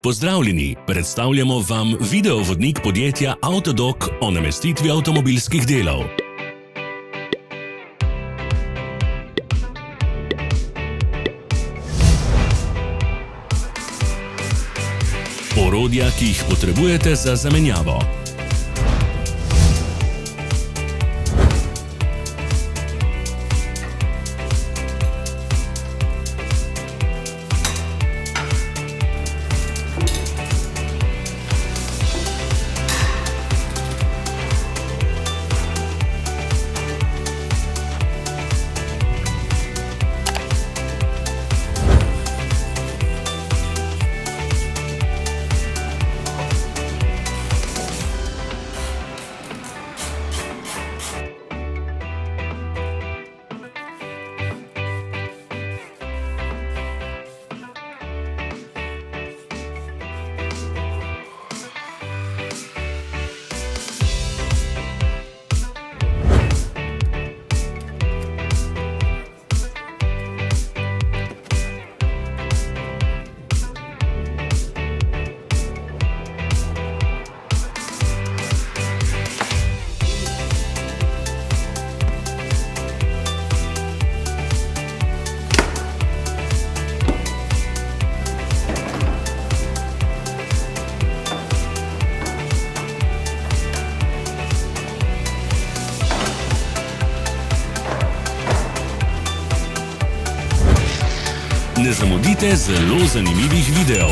Pozdravljeni, predstavljamo vam videovodnik podjetja Autodoc o namestitvi avtomobilskih delov. Orodja, ki jih potrebujete za zamenjavo. Ne zamudite zelo zanimivih videov.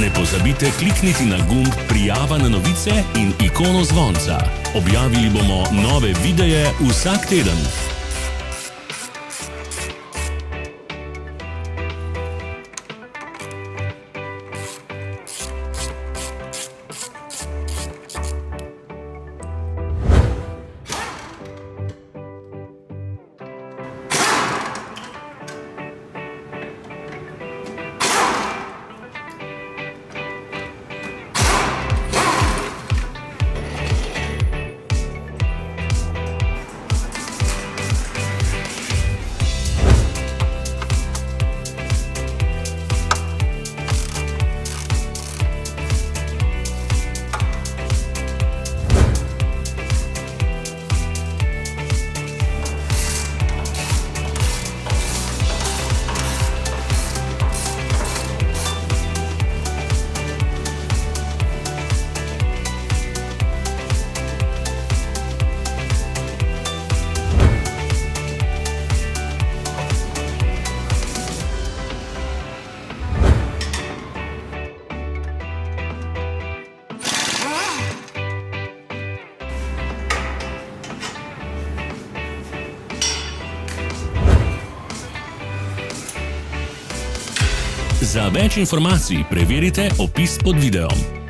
Ne pozabite klikniti na gumb Prijava na novice in ikono zvonca. Objavili bomo nove videe vsak teden. Za več informacij preverite opis pod videom.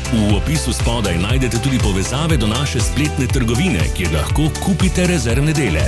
V opisu spodaj najdete tudi povezave do naše spletne trgovine, kjer lahko kupite rezervne dele.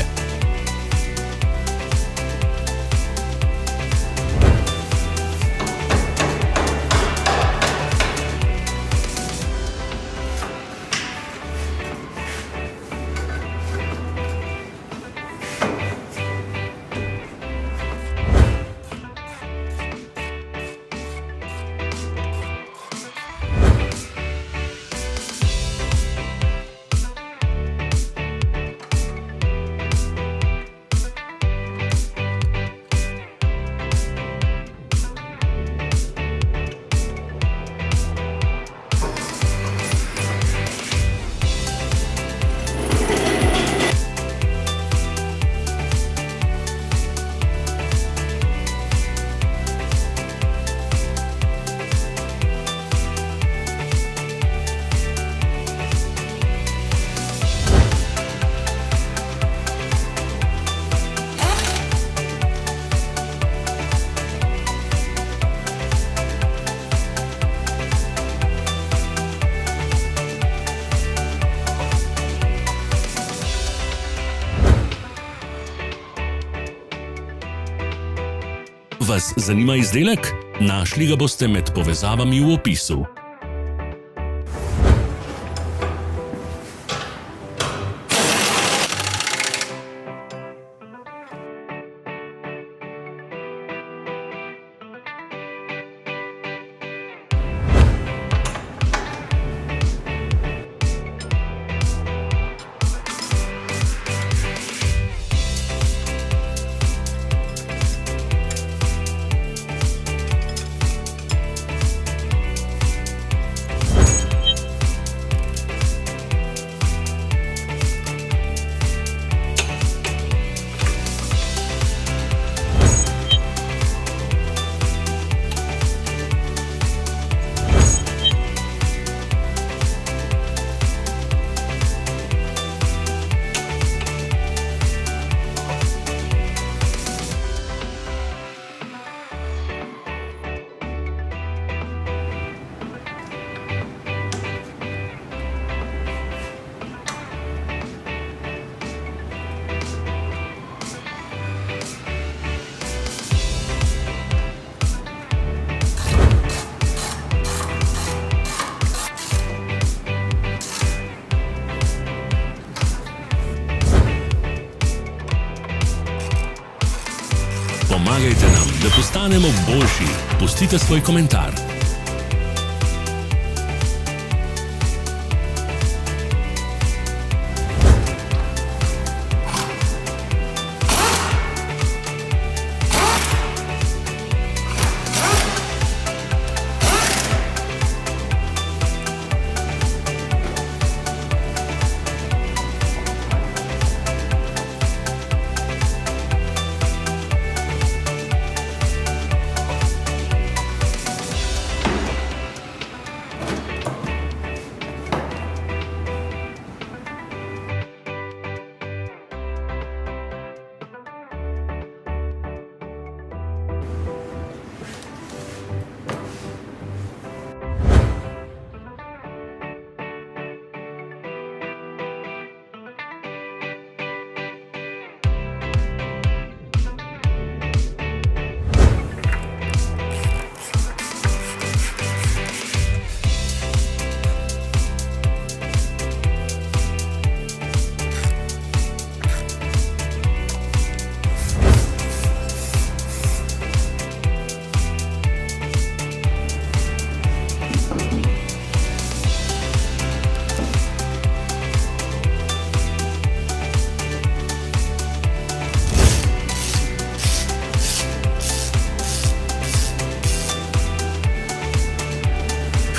Vas zanima izdelek? Našli ga boste med povezavami v opisu. Pomagajte nam, da postanemo boljši. Pustite svoj komentar.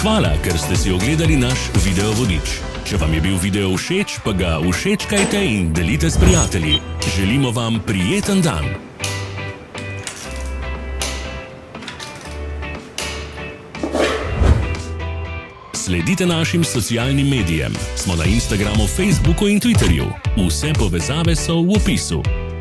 Hvala, ker ste si ogledali naš video vodič. Če vam je bil video všeč, pa ga všečkajte in delite s prijatelji. Želimo vam prijeten dan. Sledite našim socialnim medijem. Smo na Instagramu, Facebooku in Twitterju. Vse povezave so v opisu.